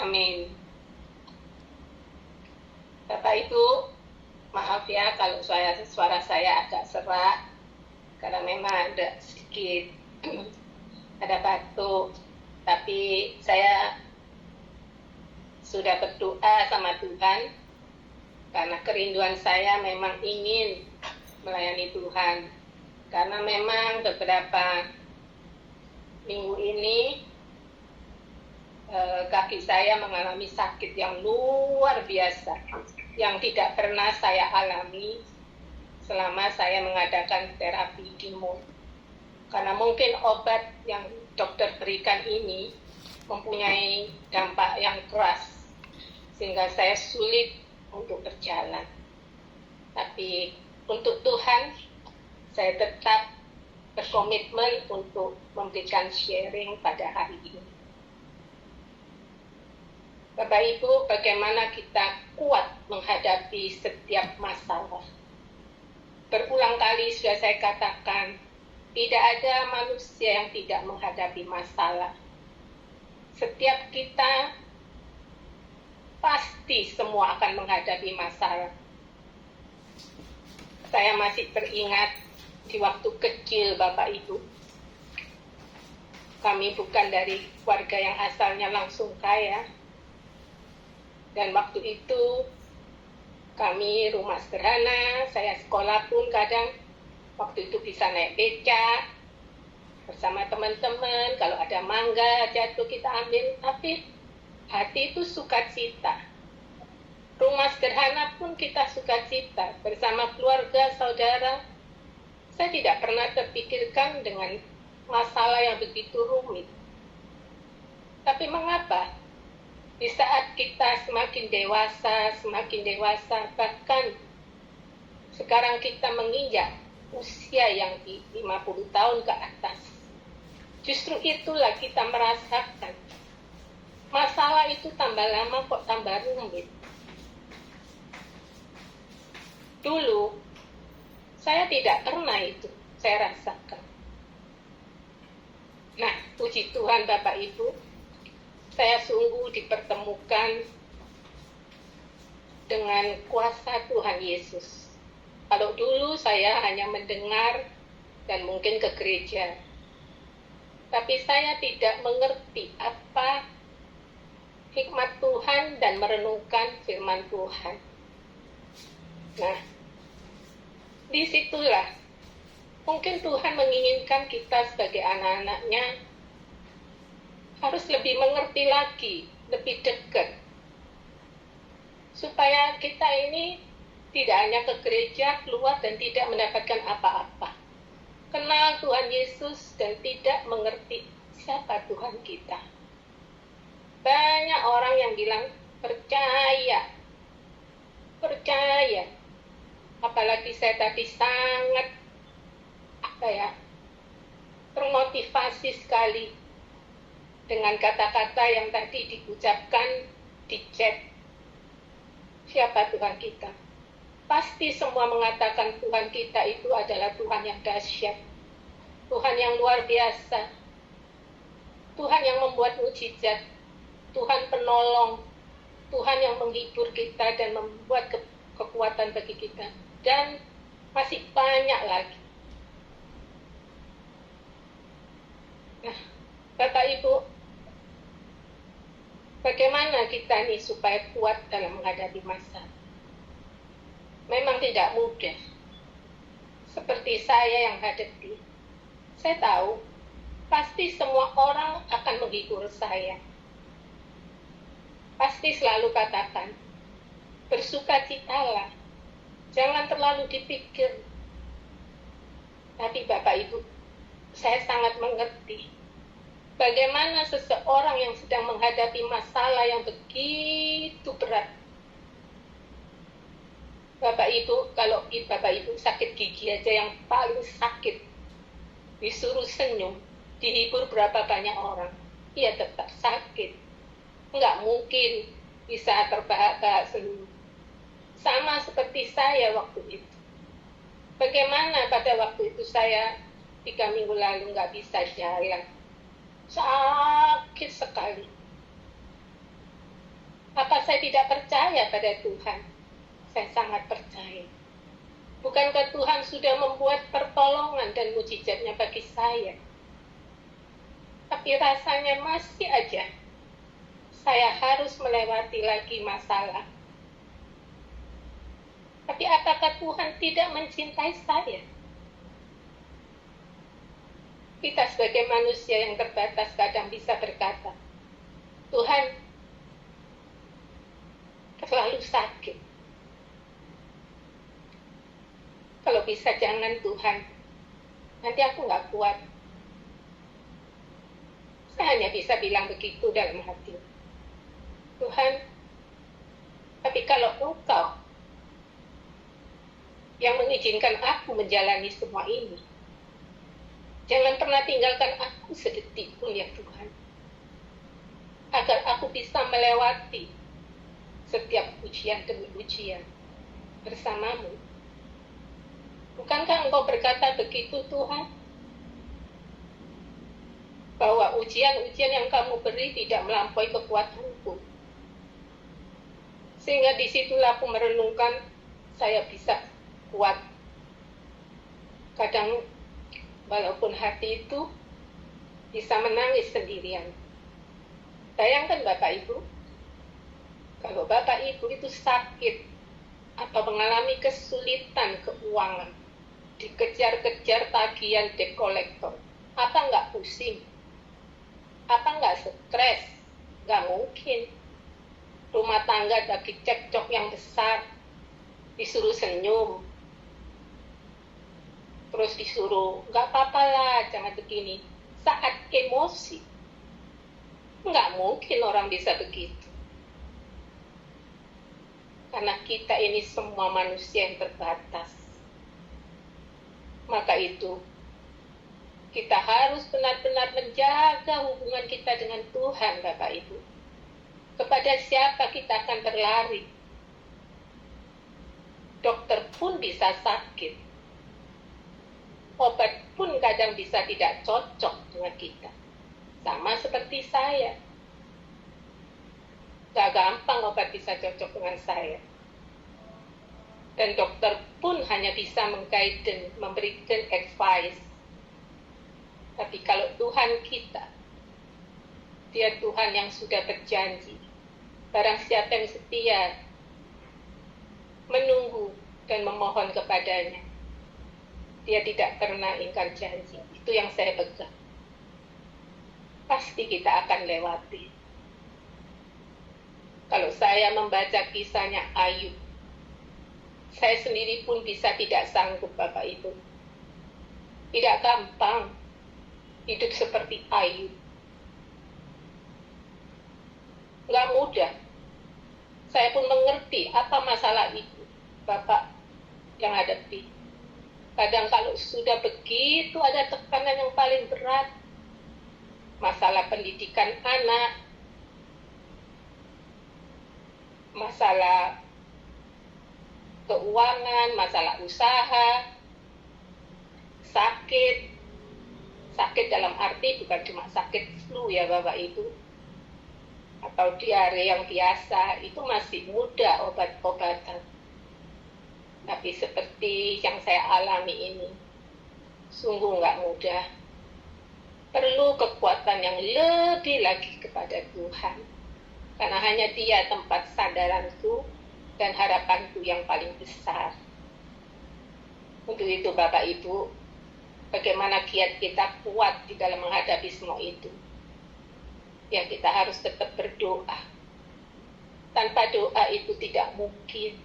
Amin. Bapak Ibu, maaf ya kalau suara saya agak serak, karena memang ada sedikit ada batuk, tapi saya sudah berdoa sama Tuhan, karena kerinduan saya memang ingin melayani Tuhan. Karena memang beberapa minggu ini kaki saya mengalami sakit yang luar biasa, yang tidak pernah saya alami selama saya mengadakan terapi kimo. Karena mungkin obat yang dokter berikan ini mempunyai dampak yang keras, sehingga saya sulit untuk berjalan. Tapi untuk Tuhan, saya tetap berkomitmen untuk memberikan sharing pada hari ini. Bapak Ibu, bagaimana kita kuat menghadapi setiap masalah? Berulang kali sudah saya katakan, tidak ada manusia yang tidak menghadapi masalah. Setiap kita pasti semua akan menghadapi masalah. Saya masih teringat di waktu kecil Bapak Ibu, kami bukan dari keluarga yang asalnya langsung kaya, dan waktu itu kami rumah sederhana. Saya sekolah pun kadang waktu itu bisa naik beca bersama teman-teman. Kalau ada mangga jatuh kita ambil, tapi hati itu sukacita. Rumah sederhana pun kita sukacita bersama keluarga, saudara. Saya tidak pernah terpikirkan dengan masalah yang begitu rumit. Tapi mengapa di saat kita semakin dewasa, bahkan sekarang kita menginjak usia yang di 50 tahun ke atas, justru itulah kita merasakan masalah itu tambah lama kok tambah rumit. Dulu saya tidak pernah itu saya rasakan. Nah, puji Tuhan Bapak Ibu, saya sungguh dipertemukan dengan kuasa Tuhan Yesus. Kalau dulu saya hanya mendengar dan mungkin ke gereja, tapi saya tidak mengerti apa hikmat Tuhan dan merenungkan firman Tuhan. Nah, disitulah mungkin Tuhan menginginkan kita sebagai anak-anaknya harus lebih mengerti lagi, lebih dekat, supaya kita ini tidak hanya ke gereja, keluar dan tidak mendapatkan apa-apa. Kenal Tuhan Yesus dan tidak mengerti siapa Tuhan kita. Banyak orang yang bilang percaya. Apalagi saya tadi sangat termotivasi sekali dengan kata-kata yang tadi diucapkan di chat. Siapa Tuhan kita? Pasti semua mengatakan Tuhan kita itu adalah Tuhan yang dahsyat, Tuhan yang luar biasa, Tuhan yang membuat mukjizat, Tuhan penolong, Tuhan yang menghibur kita dan membuat kekuatan bagi kita, dan masih banyak lagi. Nah, Bapak Ibu, bagaimana kita nih supaya kuat dalam menghadapi masalah? Memang tidak mudah. Seperti saya yang hadapi, saya tahu pasti semua orang akan menghibur saya. Pasti selalu katakan, bersukacitalah, jangan terlalu dipikir. Tapi Bapak Ibu, saya sangat mengerti bagaimana seseorang yang sedang menghadapi masalah yang begitu berat. Bapak Ibu, kalau Bapak Ibu sakit gigi aja yang paling sakit, disuruh senyum, dihibur berapa banyak orang, ia tetap sakit. Nggak mungkin bisa terbahak-bahak senyum. Sama seperti saya waktu itu. Bagaimana pada waktu itu saya 3 minggu lalu nggak bisa jalan. Sakit sekali. Apa saya tidak percaya pada Tuhan? Saya sangat percaya. Bukankah Tuhan sudah membuat pertolongan dan mujizatnya bagi saya? Tapi rasanya masih aja saya harus melewati lagi masalah. Tapi apakah Tuhan tidak mencintai saya? Kita sebagai manusia yang terbatas kadang bisa berkata, Tuhan terlalu sakit. Kalau bisa jangan Tuhan, nanti aku nggak kuat. Saya hanya bisa bilang begitu dalam hati. Tuhan, tapi kalau Engkau yang mengizinkan aku menjalani semua ini, jangan pernah tinggalkan aku sedetik pun ya Tuhan. Agar aku bisa melewati setiap ujian demi ujian bersamamu. Bukankah Engkau berkata begitu Tuhan? Bahwa ujian-ujian yang kamu beri tidak melampaui kekuatanku. Sehingga disitulah aku merenungkan saya bisa kuat. Kadang walaupun hati itu bisa menangis sendirian. Bayangkan Bapak Ibu, kalau Bapak Ibu itu sakit atau mengalami kesulitan keuangan, dikejar-kejar tagihan debt collector, apa nggak pusing? Apa nggak stres? Nggak mungkin. Rumah tangga lagi cekcok yang besar, disuruh senyum, terus disuruh nggak apa-apa lah, jangan begini. Saat emosi, nggak mungkin orang bisa begitu. Karena kita ini semua manusia yang terbatas. Maka itu, kita harus benar-benar menjaga hubungan kita dengan Tuhan, Bapak Ibu. Kepada siapa kita akan berlari? Dokter pun bisa sakit. Obat pun kadang bisa tidak cocok dengan kita. Sama seperti saya. Gak gampang obat bisa cocok dengan saya. Dan dokter pun hanya bisa meng-guide, memberikan advice. Tapi kalau Tuhan kita, Dia Tuhan yang sudah berjanji. Barang siapa yang setia, menunggu dan memohon kepadanya, Dia tidak pernah ingkar janji. Itu yang saya pegang. Pasti kita akan lewati. Kalau saya membaca kisahnya Ayub, saya sendiri pun bisa tidak sanggup, Bapak Ibu. Tidak gampang hidup seperti Ayub. Nggak mudah. Saya pun mengerti apa masalah itu, Bapak yang hadapi. Kadang kalau sudah begitu ada tekanan yang paling berat, masalah pendidikan anak, masalah keuangan, masalah usaha, sakit dalam arti bukan cuma sakit flu ya Bapak Ibu, atau diare yang biasa, itu masih mudah obat-obatan. Tapi seperti yang saya alami ini, sungguh nggak mudah. Perlu kekuatan yang lebih lagi kepada Tuhan. Karena hanya Dia tempat sandaranku dan harapanku yang paling besar. Untuk itu Bapak Ibu, bagaimana kiat kita kuat di dalam menghadapi semua itu? Ya, kita harus tetap berdoa. Tanpa doa itu tidak mungkin.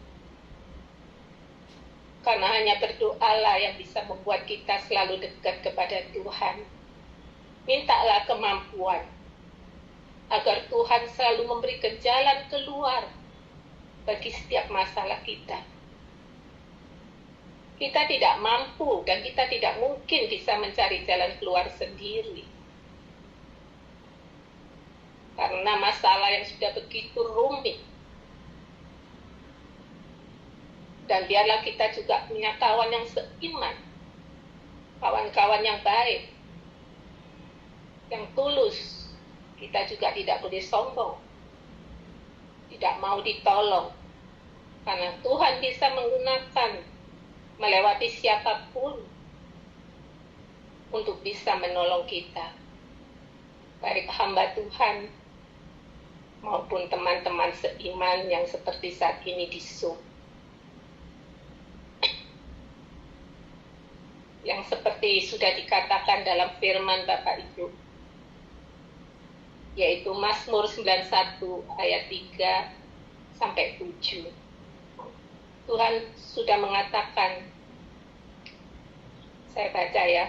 Karena hanya berdoalah yang bisa membuat kita selalu dekat kepada Tuhan. Mintalah kemampuan agar Tuhan selalu memberikan jalan keluar bagi setiap masalah kita. Kita tidak mampu dan kita tidak mungkin bisa mencari jalan keluar sendiri. Karena masalah yang sudah begitu rumit. Dan biarlah kita juga punya kawan yang seiman, kawan-kawan yang baik, yang tulus. Kita juga tidak boleh sombong. Di tidak mau ditolong. Karena Tuhan bisa menggunakan melewati siapapun untuk bisa menolong kita. Baik hamba Tuhan maupun teman-teman seiman yang seperti saat ini di Zoom. Yang seperti sudah dikatakan dalam firman Bapak Ibu, yaitu Mazmur 91 ayat 3 sampai 7. Tuhan sudah mengatakan, saya baca ya,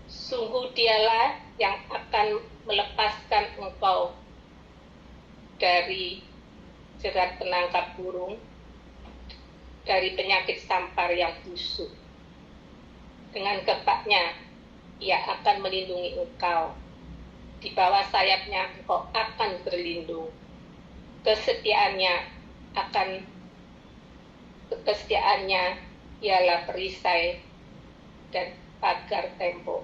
sungguh dialah yang akan melepaskan engkau dari jerat penangkap burung, dari penyakit sampar yang busuk. Dengan kepaknya, ia akan melindungi engkau. Di bawah sayapnya engkau akan berlindung. Kesetiaannya ialah perisai dan pagar tembok.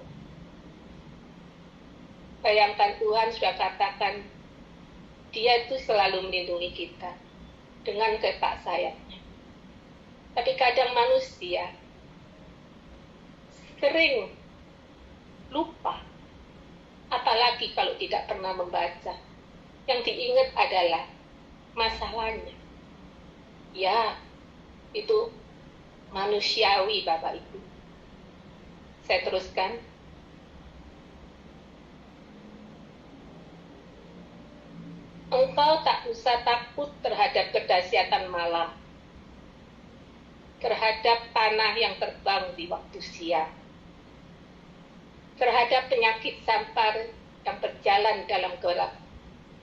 Bayangkan Tuhan sudah katakan, Dia itu selalu melindungi kita dengan kepak sayapnya. Tapi kadang manusia sering lupa, apalagi kalau tidak pernah membaca. Yang diingat adalah masalahnya. Ya, itu manusiawi Bapak Ibu. Saya teruskan. Engkau tak usah takut terhadap kedahsyatan malam, terhadap panah yang terbang di waktu siang, terhadap penyakit sampar yang berjalan dalam gelap,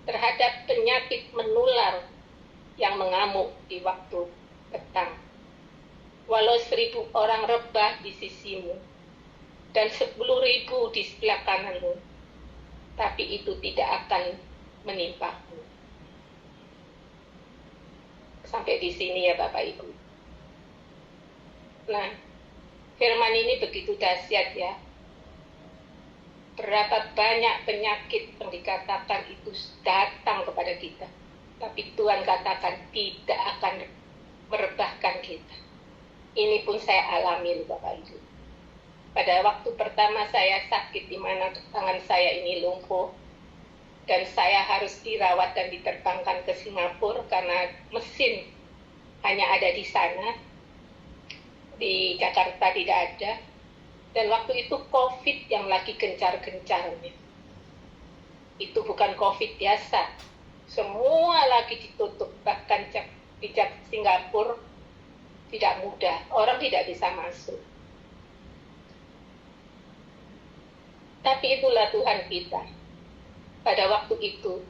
terhadap penyakit menular yang mengamuk di waktu petang. Walau 1.000 orang rebah di sisimu dan 10.000 di sebelah kananmu, tapi itu tidak akan menimpamu. Sampai di sini ya Bapak Ibu. Nah, firman ini begitu dahsyat ya. Berapa banyak penyakit yang dikatakan itu datang kepada kita, tapi Tuhan katakan tidak akan merebahkan kita. Ini pun saya alami Bapak Ibu. Pada waktu pertama saya sakit, di mana tangan saya ini lumpuh, dan saya harus dirawat dan diterbangkan ke Singapura karena mesin hanya ada di sana, di Jakarta tidak ada. Dan waktu itu COVID yang lagi gencar-gencarnya. Itu bukan COVID biasa. Semua lagi ditutup, bahkan di Singapura tidak mudah. Orang tidak bisa masuk. Tapi itulah Tuhan kita. Pada waktu itu,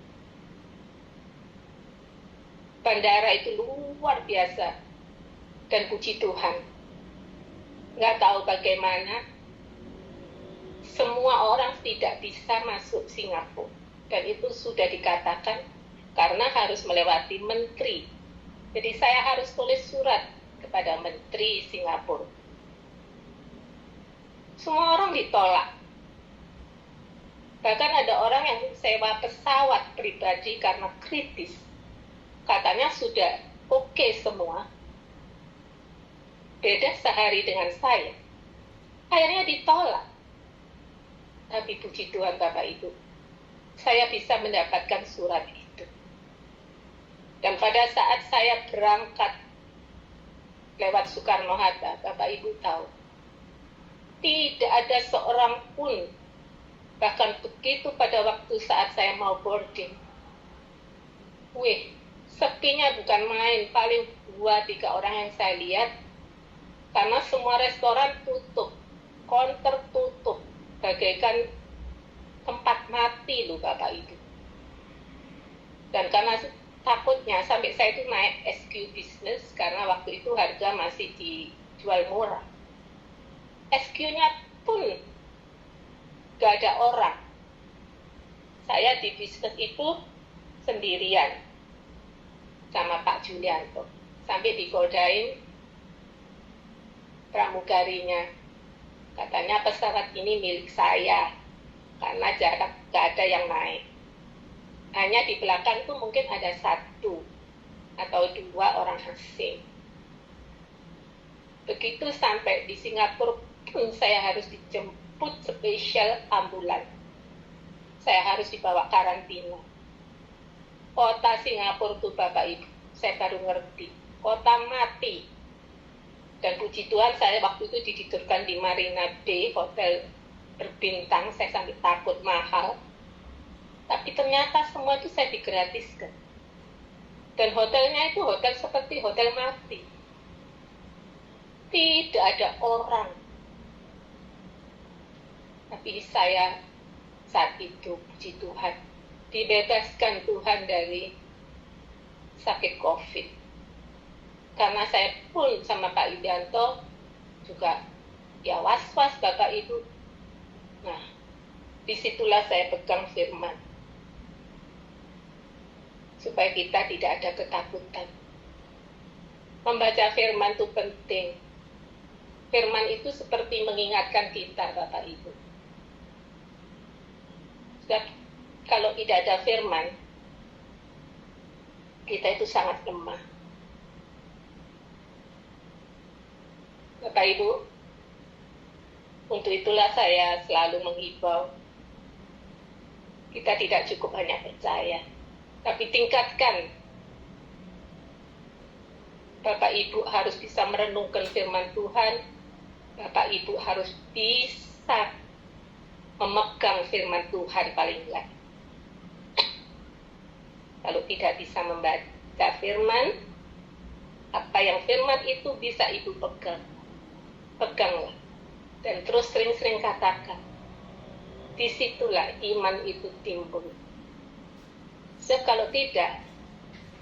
bandara itu luar biasa. Dan puji Tuhan, nggak tahu bagaimana, semua orang tidak bisa masuk Singapura. Dan itu sudah dikatakan karena harus melewati menteri. Jadi saya harus tulis surat kepada menteri Singapura. Semua orang ditolak. Bahkan ada orang yang sewa pesawat pribadi karena kritis. Katanya sudah oke semua. Beda sehari dengan saya. Akhirnya ditolak. Tapi puji Tuhan Bapak Ibu, saya bisa mendapatkan surat itu. Dan pada saat saya berangkat lewat Soekarno-Hatta, Bapak Ibu tahu, tidak ada seorang pun, bahkan begitu pada waktu saat saya mau boarding, sepinya bukan main, paling 2-3 orang yang saya lihat, karena semua restoran tutup, counter tutup, bagaikan tempat mati loh Bapak Ibu. Dan karena takutnya sampai saya itu naik SQ Business, karena waktu itu harga masih dijual murah. SQ-nya pun gak ada orang. Saya di bisnis itu sendirian sama Pak Julianto. Sampai digodain pramugarinya. Katanya pesawat ini milik saya, karena jarak gak ada yang naik. Hanya di belakang itu mungkin ada 1 atau 2 orang asing. Begitu sampai di Singapura pun saya harus dijemput spesial ambulan. Saya harus dibawa karantina. Kota Singapura itu Bapak Ibu, saya baru ngerti. Kota mati. Dan puji Tuhan saya waktu itu ditidurkan di Marina Bay, hotel berbintang. Saya sampai takut mahal. Tapi ternyata semua itu saya digratiskan. Dan hotelnya itu hotel seperti hotel mati. Tidak ada orang. Tapi saya saat itu, puji Tuhan, dibebaskan Tuhan dari sakit COVID. Karena saya pun sama Pak Yudianto juga ya was-was Bapak Ibu. Nah, disitulah saya pegang firman. Supaya kita tidak ada ketakutan. Membaca firman itu penting. Firman itu seperti mengingatkan kita, Bapak Ibu. Kalau tidak ada firman, kita itu sangat lemah. Bapak Ibu, untuk itulah saya selalu menghibau. Kita tidak cukup hanya percaya, tapi tingkatkan. Bapak Ibu harus bisa merenungkan firman Tuhan. Bapak Ibu harus bisa memegang firman Tuhan paling enggak. Kalau tidak bisa membaca firman, apa yang firman itu bisa Ibu pegang. Peganglah. Dan terus sering-sering katakan. Disitulah iman itu timbul. Sebab kalau tidak,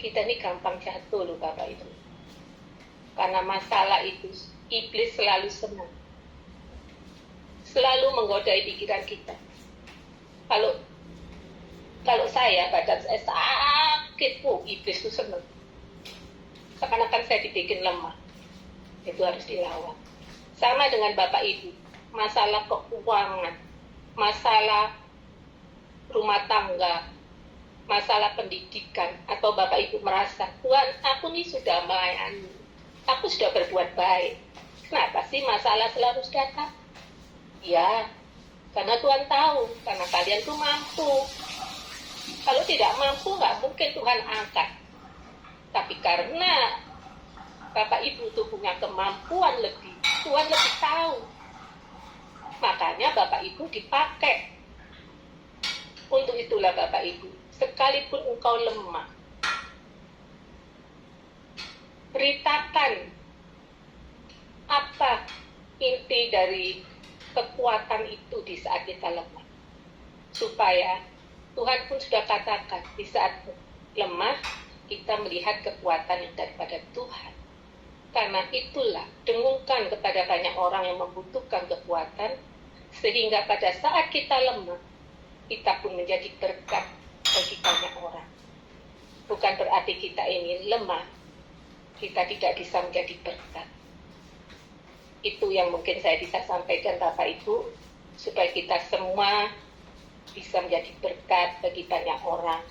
kita ini gampang jatuh loh Bapak Ibu. Karena masalah itu, iblis selalu senang. Selalu menggodai pikiran kita. Kalau saya, badan saya sakit, iblis itu senang. Seakan-akan saya dibikin lemah. Itu harus dilawan. Sama dengan Bapak Ibu, masalah keuangan, masalah rumah tangga, masalah pendidikan, atau Bapak Ibu merasa, Tuhan, aku ini sudah melayani, aku sudah berbuat baik. Kenapa sih masalah selalu datang? Ya, karena Tuhan tahu, karena kalian tuh mampu. Kalau tidak mampu, nggak mungkin Tuhan angkat. Tapi karena Bapak Ibu tuh punya kemampuan lebih, Tuhan lebih tahu. Makanya Bapak Ibu dipakai. Untuk itulah Bapak Ibu, sekalipun engkau lemah, beritakan apa inti dari kekuatan itu di saat kita lemah. Supaya Tuhan pun sudah katakan, di saat lemah, kita melihat kekuatan yang daripada Tuhan. Karena itulah, dengungkan kepada banyak orang yang membutuhkan kekuatan, sehingga pada saat kita lemah, kita pun menjadi berkat bagi banyak orang. Bukan berarti kita ini lemah, kita tidak bisa menjadi berkat. Itu yang mungkin saya bisa sampaikan Bapak Ibu, supaya kita semua bisa menjadi berkat bagi banyak orang.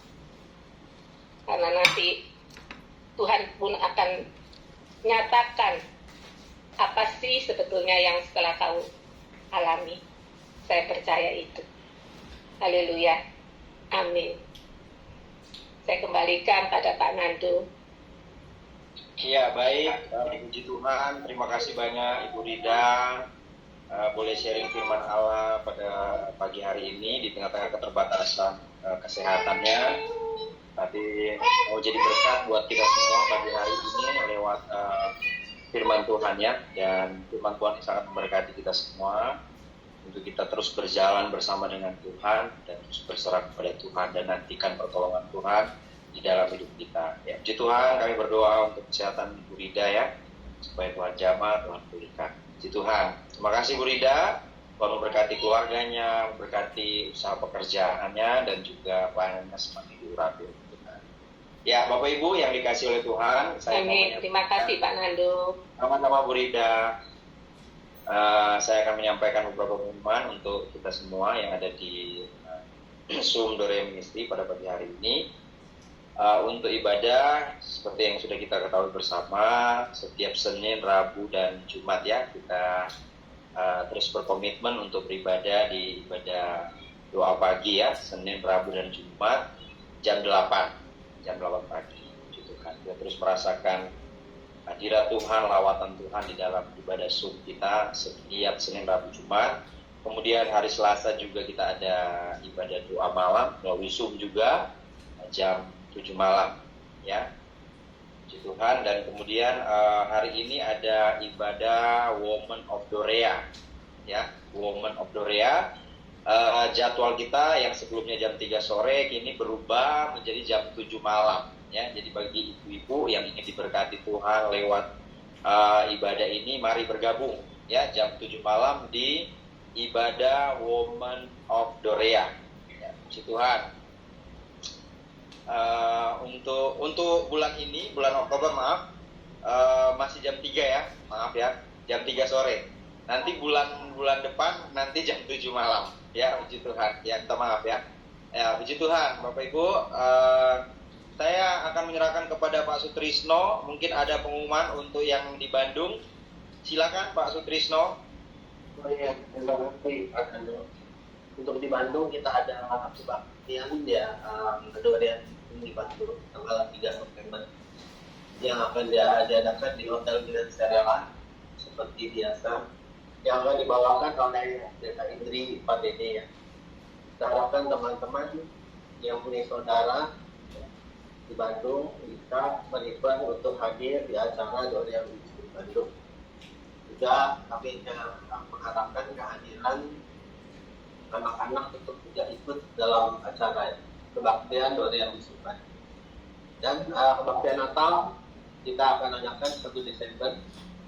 Karena nanti Tuhan pun akan nyatakan apa sih sebetulnya yang setelah kau alami. Saya percaya itu. Haleluya. Amin. Saya kembalikan pada Pak Nando. Iya, baik. Puji Tuhan. Terima kasih banyak Ibu Rida. Boleh sharing firman Allah pada pagi hari ini di tengah-tengah keterbatasan kesehatannya. Tapi mau jadi berkat buat kita semua pagi hari ini lewat firman Tuhan ya. Dan firman Tuhan sangat memberkati kita semua untuk kita terus berjalan bersama dengan Tuhan dan terus berserah kepada Tuhan dan nantikan pertolongan Tuhan di dalam hidup kita. Ya, puji Tuhan, kami berdoa untuk kesehatan Ibu Rida ya, supaya Tuhan jamah, Tuhan pulihkan. Puji Tuhan. Terima kasih Bu Rida. Tuhan memberkati keluarganya, memberkati usaha pekerjaannya dan juga pelayanannya semakin diurapi. Ya, Bapak Ibu yang dikasih oleh Tuhan, Amin. Terima kasih Pak Nando. Sama-sama Bu Rida. Saya akan menyampaikan beberapa pengumuman untuk kita semua yang ada di Zoom Dorea Ministry pada pagi hari ini. Untuk ibadah seperti yang sudah kita ketahui bersama, setiap Senin, Rabu, dan Jumat ya kita terus berkomitmen untuk beribadah di ibadah doa pagi ya, Senin, Rabu, dan Jumat jam 8 pagi. Gitu kan. Kita terus merasakan hadirat Tuhan, lawatan Tuhan di dalam ibadah Zoom kita setiap Senin, Rabu, Jumat. Kemudian hari Selasa juga kita ada ibadah doa malam melalui Zoom juga jam 7 malam ya. Puji Tuhan. Dan kemudian hari ini ada ibadah Women of Dorea ya, Women of Dorea. Jadwal kita yang sebelumnya jam 3 sore kini berubah menjadi jam 7 malam ya. Jadi bagi ibu-ibu yang ingin diberkati Tuhan lewat ibadah ini, mari bergabung ya jam 7 malam di ibadah Women of Dorea ya. Puji Tuhan. Untuk bulan ini, bulan Oktober masih jam 3 ya, maaf ya, jam 3 sore. Nanti bulan depan nanti jam 7 malam ya. Puji Tuhan ya, minta maaf ya. Ya, puji Tuhan Bapak Ibu. Saya akan menyerahkan kepada Pak Sutrisno. Mungkin ada pengumuman untuk yang di Bandung. Silakan Pak Sutrisno. Oh iya, terima kasih Pak Ando. Untuk di Bandung kita ada kebaktian ya, kedua di Bandung tanggal 3 November yang akan diadakan di Hotel Grand Serela seperti biasa, yang akan dibawakan oleh Desa Indri Pak Dede ya. Kita harapkan teman-teman yang punya saudara di Bandung bisa berikut untuk hadir di acara Dorea Ministry Bandung. Juga kami mengharapkan kehadiran anak-anak untuk juga ikut dalam acara kebaktian Dorea Ministry Bandung. Dan kebaktian Natal kita akan adakan 1 Desember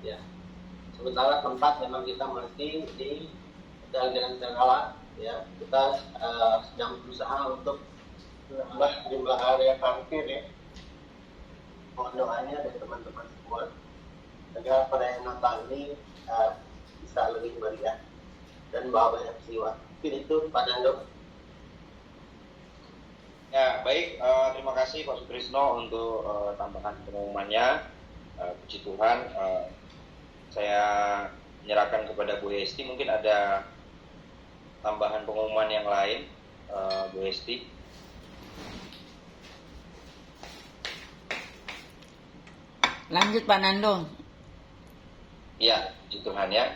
ya. Sementara tempat memang kita masih di Hotel Grand Serela ya. Kita sedang berusaha untuk menambah jumlah area parkir ya. Mohon doanya dari teman-teman semua agar perayaan Natal ini bisa lebih meriah dan bawa banyak jiwa. Mungkin itu Pak Nando. Ya, baik. Terima kasih Pak Sutrisno untuk tambahan pengumumannya. Puji Tuhan. Saya menyerahkan kepada Bu Hesti. Mungkin ada tambahan pengumuman yang lain, Bu Hesti. Lanjut Pak Nando. Ya, puji Tuhan ya.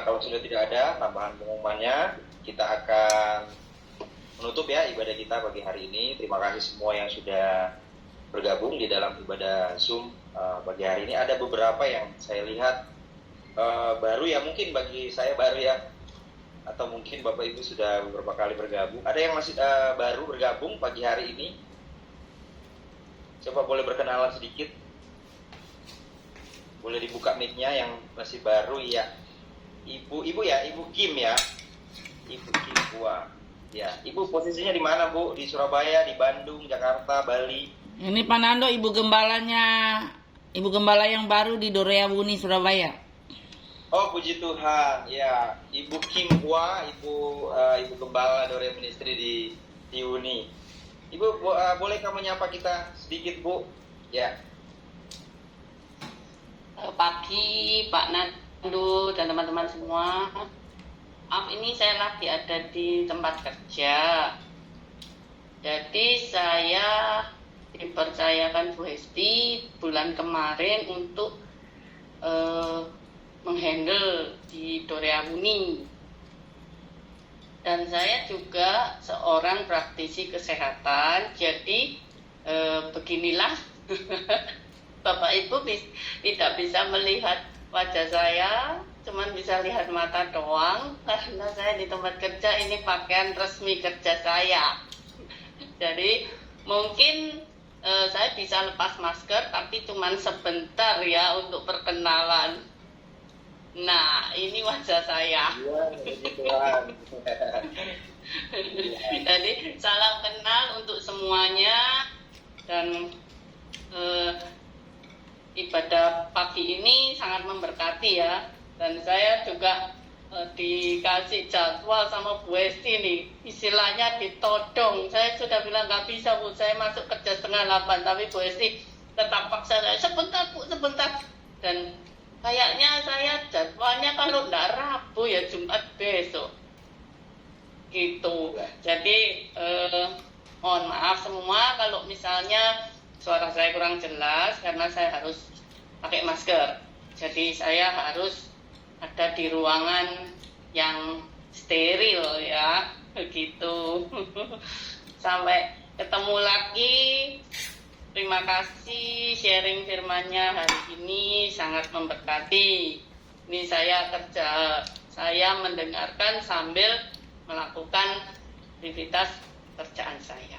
Kalau sudah tidak ada tambahan pengumumannya, kita akan menutup ya ibadah kita pagi hari ini. Terima kasih semua yang sudah bergabung di dalam ibadah Zoom pagi hari ini. Ada beberapa yang saya lihat baru ya, mungkin bagi saya baru ya, atau mungkin Bapak Ibu sudah beberapa kali bergabung. Ada yang masih baru bergabung pagi hari ini. Coba boleh berkenalan sedikit. Boleh dibuka mic-nya yang masih baru ya. Ibu ya, Ibu Kim ya. Ibu Kim Wah. Ya, Ibu posisinya di mana, Bu? Di Surabaya, di Bandung, Jakarta, Bali? Ini Pak Nando, Ibu Gembala yang baru di Dorea Buni, Surabaya. Oh, puji Tuhan. Ya, Ibu Kim Wah, Ibu Gembala Dorea Ministry di Uni. Ibu, boleh kamu nyapa kita sedikit, Bu? Ya. Pagi Pak Nando dan teman-teman semua. Ini saya lagi ada di tempat kerja. Jadi saya dipercayakan Bu Hesti bulan kemarin untuk menghandle di Dorea Buni. Dan saya juga seorang praktisi kesehatan. Jadi beginilah Bapak Ibu tidak bisa melihat wajah saya, cuman bisa lihat mata doang karena saya di tempat kerja ini pakaian resmi kerja saya. Jadi mungkin saya bisa lepas masker tapi cuman sebentar ya untuk perkenalan. Nah, ini wajah saya. Jadi salam kenal untuk semuanya dan ibadah pagi ini sangat memberkati ya, dan saya juga dikasih jadwal sama Bu Esti nih, istilahnya ditodong. Saya sudah bilang nggak bisa Bu, saya masuk kerja 7:30, tapi Bu Esti tetap paksa saya, sebentar Bu, sebentar. Dan kayaknya saya jadwalnya kalau nggak Rabu ya Jumat besok. Gitu. Jadi mohon maaf semua kalau misalnya suara saya kurang jelas karena saya harus pakai masker. Jadi saya harus ada di ruangan yang steril ya, begitu. Sampai ketemu lagi. Terima kasih sharing firman-Nya hari ini, sangat memberkati. Ini saya kerja, saya mendengarkan sambil melakukan aktivitas kerjaan saya.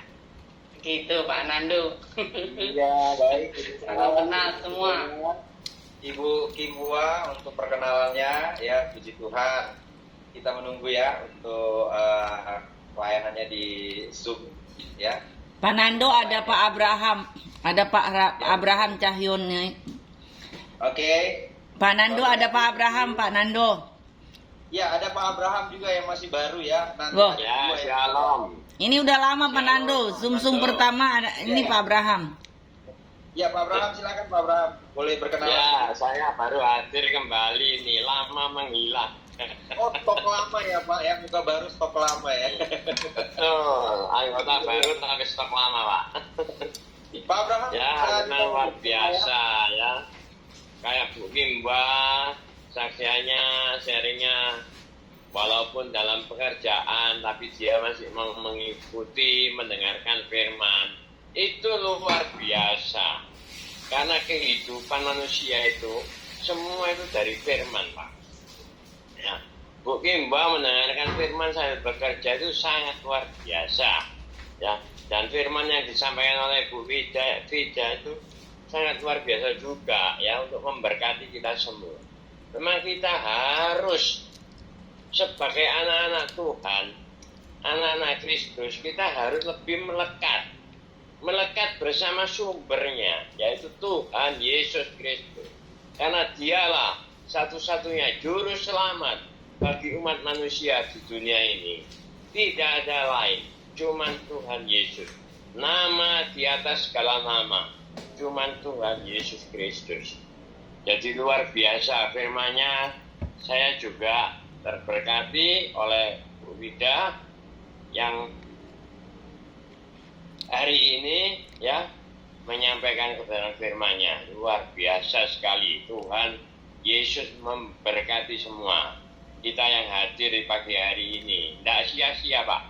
Begitu Pak Nando. Iya, baik. Salam kenal semua. Ibu Kimua untuk perkenalannya, ya puji Tuhan. Kita menunggu ya untuk pelayanannya di Zoom, ya. Pak Nando ada Pak Abraham. Ada Pak Abraham Cahyon nih. Oke. Pak Nando ada Pak Abraham, Pak Nando. Ya, ada Pak Abraham juga yang masih baru ya. Nanti Loh. ada Ya, dua yang- shalom. Ini udah lama Pak Nando. Zoom pertama ada ini Pak Abraham. Ya, Pak Abraham, silakan Pak Abraham. Boleh berkenalan. Ya, saya baru hadir kembali nih, lama menghilang. Oh, stok lama ya Pak, ya muka baru stok lama ya. Betul, anggota baru tapi stok lama, Pak. Pak Abraham, Ya, memang luar biasa ya. Kayak Bu Kimba, saksiannya, sharingnya, walaupun dalam pekerjaan, tapi dia masih mau mengikuti, mendengarkan firman. Itu luar biasa. Karena kehidupan manusia itu, semua itu dari firman, Pak. Ya, Bu Kimba mendengarkan firman saya bekerja itu sangat luar biasa. Ya, dan firman yang disampaikan oleh Bu Vida itu sangat luar biasa juga ya untuk memberkati kita semua. Memang kita harus sebagai anak-anak Tuhan, anak-anak Kristus, kita harus lebih melekat bersama sumbernya, yaitu Tuhan Yesus Kristus. Karena dialah satu-satunya juru selamat bagi umat manusia di dunia ini. Tidak ada lain, cuman Tuhan Yesus. Nama di atas segala nama, cuman Tuhan Yesus Kristus. Jadi luar biasa firman-Nya. Saya juga terberkati oleh Bu Wida yang hari ini ya menyampaikan kebenaran firman-Nya. Luar biasa sekali. Tuhan Yesus memberkati semua kita yang hadir di pagi hari ini. Tidak sia-sia Pak,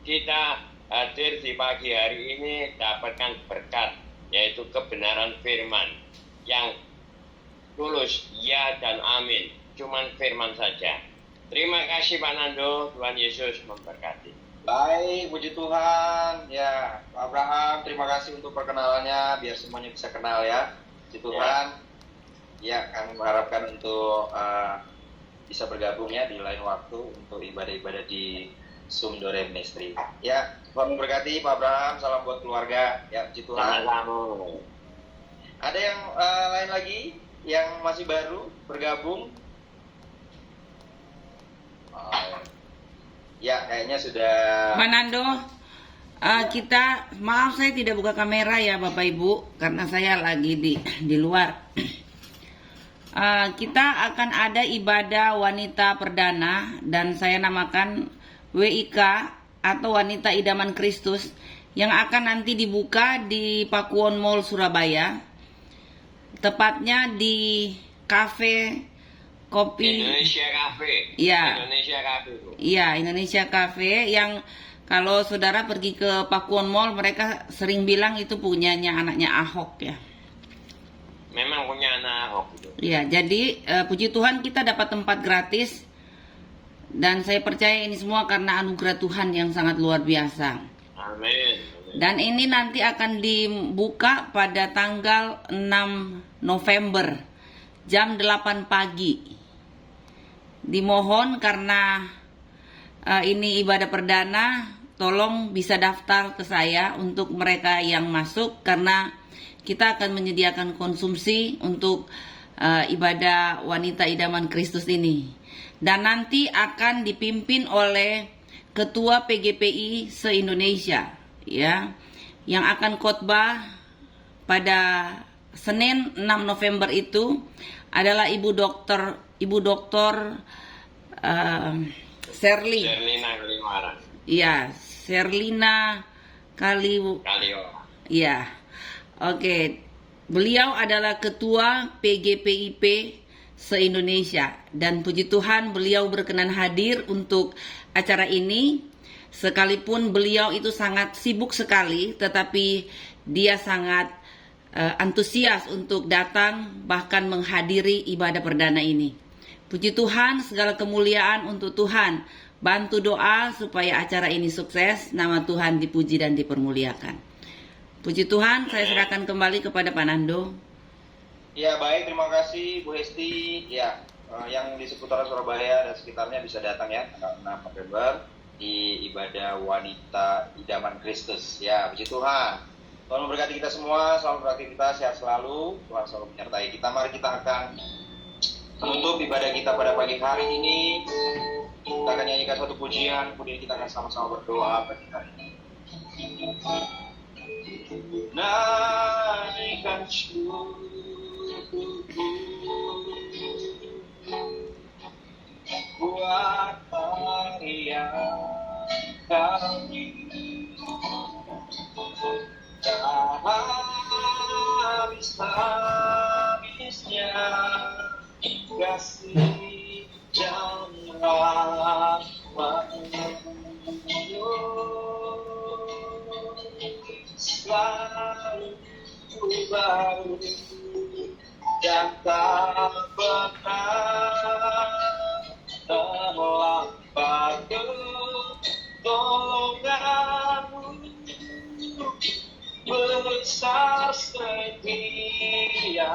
kita hadir di pagi hari ini dapatkan berkat, yaitu kebenaran firman yang tulus ya dan amin, cuman firman saja. Terima kasih Pak Nando, Tuhan Yesus memberkati. baik, puji Tuhan. Ya, Pak Abraham, terima kasih untuk perkenalannya, biar semuanya bisa kenal ya. Puji Tuhan. Ya, kami mengharapkan untuk bisa bergabung ya di lain waktu untuk ibadah-ibadah di Zoom Dore Ministry. Ya, Tuhan memberkati Pak Abraham, salam buat keluarga. Ya, puji Tuhan. Sama-sama. Ada yang lain lagi yang masih baru bergabung? Ya, kayaknya sudah. Pak Nando, kita maaf saya tidak buka kamera ya Bapak Ibu karena saya lagi di luar. Kita akan ada ibadah wanita perdana dan saya namakan WIK atau Wanita Idaman Kristus yang akan nanti dibuka di Pakuwon Mall Surabaya, tepatnya di kafe kopi Indonesia Cafe. Iya. Indonesia Cafe. Bu. Iya, Indonesia Cafe yang kalau saudara pergi ke Pakuwon Mall mereka sering bilang itu punyanya anaknya Ahok ya. Memang punya anak Ahok itu. Iya, jadi puji Tuhan kita dapat tempat gratis dan saya percaya ini semua karena anugerah Tuhan yang sangat luar biasa. Amin. Dan ini nanti akan dibuka pada tanggal 6 November jam 8 pagi. Dimohon karena ini ibadah perdana, tolong bisa daftar ke saya untuk mereka yang masuk karena kita akan menyediakan konsumsi untuk ibadah wanita idaman Kristus ini. dan nanti akan dipimpin oleh Ketua PGPI se-Indonesia, ya, yang akan khotbah pada Senin 6 November itu adalah Ibu Doktor Sherlina Kalimaran. Iya, Sherlina Kalio. Iya. Oke. Beliau adalah Ketua PGPIP se-Indonesia, dan puji Tuhan beliau berkenan hadir untuk acara ini. Sekalipun beliau itu sangat sibuk sekali, tetapi dia sangat antusias untuk datang bahkan menghadiri ibadah perdana ini. Puji Tuhan, segala kemuliaan untuk Tuhan. Bantu doa supaya acara ini sukses, nama Tuhan dipuji dan dipermuliakan. Puji Tuhan, saya serahkan kembali kepada Pak Nando. Ya, baik, terima kasih Bu Hesti. Ya, yang di seputaran Surabaya dan sekitarnya bisa datang ya tanggal 6 November di ibadah wanita idaman Kristus. Ya, puji Tuhan. Tuhan memberkati kita semua, selalu beraktivitas, sehat selalu. Tuhan selalu menyertai kita. Mari kita akan menutup ibadah kita pada pagi hari ini. Kita akan nyanyikan satu pujian, kemudian kita akan sama-sama berdoa pagi hari ini. Naikkan syukur buat karya kami, tak habis-habisnya kasih dan rahmat-Mu selalu baru dan tak pernah terlambat pertolongan-Mu, besar setia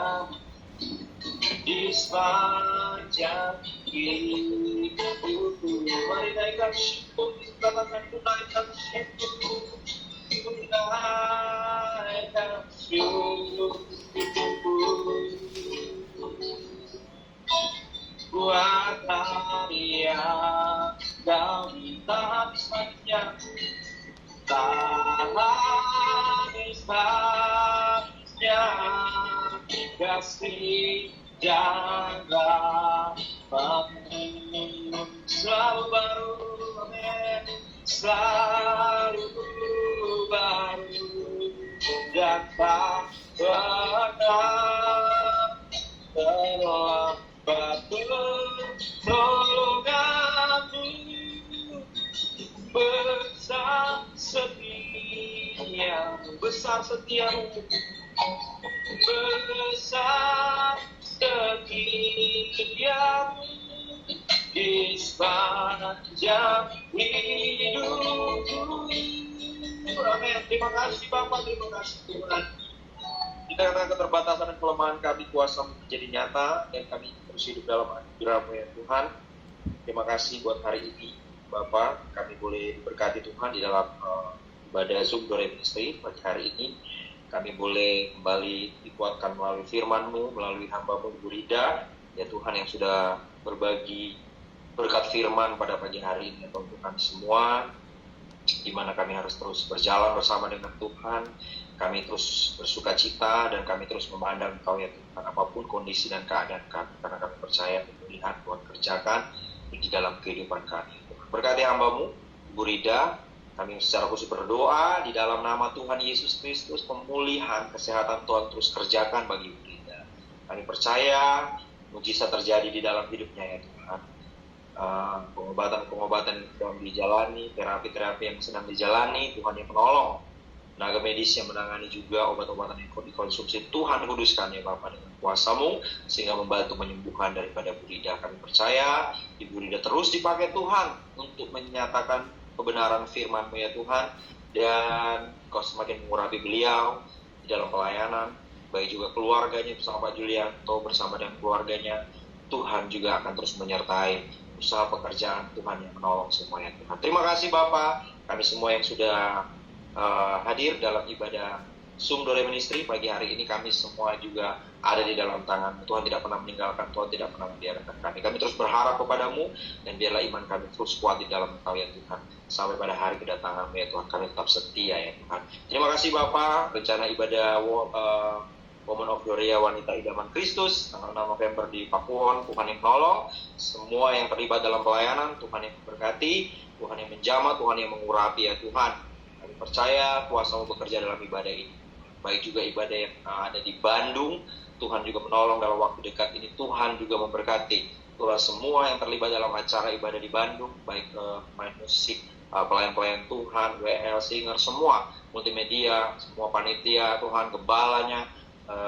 di sepanjang hidupku. Mari naikkan syukur, katakan naikkan syukur, naikkan syukur buat karya kami, tak habis-habisnya, tak habis-habisnya kasih dan rahmat-Mu selalu baru, amin, selalu baru dan tak pernah terlambat pertolongan-Mu, besar setia-Mu, besar setia-Mu, besar setia-Mu di sepanjang hidupku. Amin. Terima kasih Bapak, terima kasih Tuhan. Di tengah keterbatasan dan kelemahan kami, kuasa menjadi nyata dan kami terus hidup dalam anugerah-Mu ya Tuhan. Terima kasih buat hari ini Bapak, kami boleh berkati Tuhan di dalam ibadah Zoom Dore Ministry pada hari ini. Kami boleh kembali dikuatkan melalui firman-Mu, melalui hamba-Mu Ibu Rida, ya Tuhan, yang sudah berbagi berkat firman pada pagi hari ini untuk kami semua, di mana kami harus terus berjalan bersama dengan Tuhan. Kami terus bersuka cita dan kami terus memandang Engkau ya Tuhan, apapun kondisi dan keadaan kami, karena kami percaya melihat Tuhan kerjakan di dalam kehidupan kami. Berkati hamba-Mu Ibu Rida, kami secara khusus berdoa di dalam nama Tuhan Yesus Kristus, pemulihan, kesehatan Tuhan terus kerjakan bagi Ibu Rida. Kami percaya mujizat terjadi di dalam hidupnya ya Tuhan. Pengobatan yang sedang dijalani, terapi-terapi yang sedang dijalani, Tuhan yang menolong. Tenaga medis yang menangani juga obat-obatan yang dikonsumsi, Tuhan kuduskan ya Bapak dengan kuasa-Mu, sehingga membantu menyembuhkan daripada Ibu Rida. Kami percaya Ibu Rida terus dipakai Tuhan untuk menyatakan kebenaran firman-Mu ya Tuhan, dan Kau semakin mengurapi beliau di dalam pelayanan, baik juga keluarganya bersama Pak Julianto, bersama dengan keluarganya. Tuhan juga akan terus menyertai usaha pekerjaan Tuhan yang menolong semuanya Tuhan. Terima kasih Bapak, kami semua yang sudah hadir dalam ibadah Zoom Dore Ministry, pagi hari ini kami semua juga ada di dalam tangan. Tuhan tidak pernah meninggalkan, Tuhan tidak pernah membiarkan kami. Kami terus berharap kepadamu, dan biarlah iman kami terus kuat di dalam Engkau ya Tuhan. Sampai pada hari kedatangan-Mu ya Tuhan, kami tetap setia ya Tuhan. Terima kasih Bapak. Rencana ibadah Women of Gloria, wanita idaman Kristus, tanggal 6 November di Pakuwon, Tuhan yang menolong. Semua yang terlibat dalam pelayanan, Tuhan yang memberkati, Tuhan yang menjamah, Tuhan yang mengurapi ya Tuhan. Kami percaya kuasa-Mu bekerja dalam ibadah ini. Baik juga ibadah yang ada di Bandung, Tuhan juga menolong dalam waktu dekat ini. Tuhan juga memberkati. Tuhan semua yang terlibat dalam acara ibadah di Bandung, baik main musik, pelayan-pelayan Tuhan, WL, singer, semua, multimedia, semua panitia, Tuhan, gembalanya,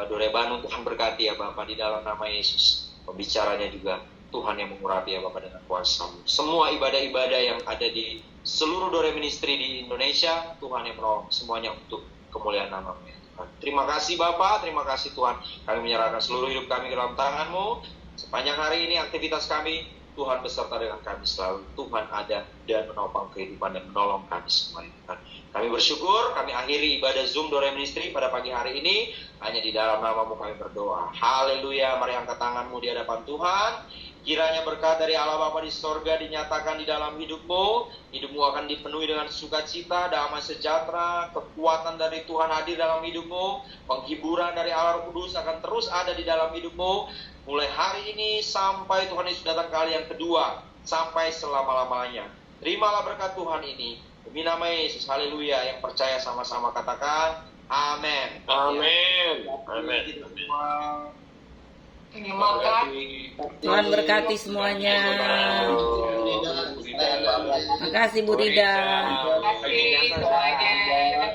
Dore Bandung, Tuhan berkati ya Bapak di dalam nama Yesus. Pembicaranya juga Tuhan yang mengurapi ya Bapak dengan kuasa-Mu. Semua ibadah-ibadah yang ada di seluruh Dore Ministry di Indonesia, Tuhan yang menolong semuanya untuk kemuliaan nama-Mu ya Tuhan. Terima kasih Bapak, terima kasih Tuhan. Kami menyerahkan seluruh hidup kami ke dalam tangan-Mu. Sepanjang hari ini aktivitas kami, Tuhan beserta dengan kami selalu. Tuhan ada dan menopang kehidupan dan menolong kami semua. Kami bersyukur, kami akhiri ibadah Zoom Dore Ministry pada pagi hari ini. Hanya di dalam nama-Mu kami berdoa. Haleluya, mari angkat tangan-Mu di hadapan Tuhan. Kiranya berkat dari Allah Bapa di sorga dinyatakan di dalam hidupmu. Hidupmu akan dipenuhi dengan sukacita, damai sejahtera, kekuatan dari Tuhan hadir dalam hidupmu. Penghiburan dari Allah Roh Kudus akan terus ada di dalam hidupmu. Mulai hari ini sampai Tuhan Yesus datang kali yang kedua, sampai selama-lamanya. Terimalah berkat Tuhan ini. Demi nama Yesus, haleluya. Yang percaya sama-sama katakan, amin. Amin. Amin. Terima kasih. Tuhan berkati semuanya. Terima kasih Bu Rida. Terima kasih semuanya.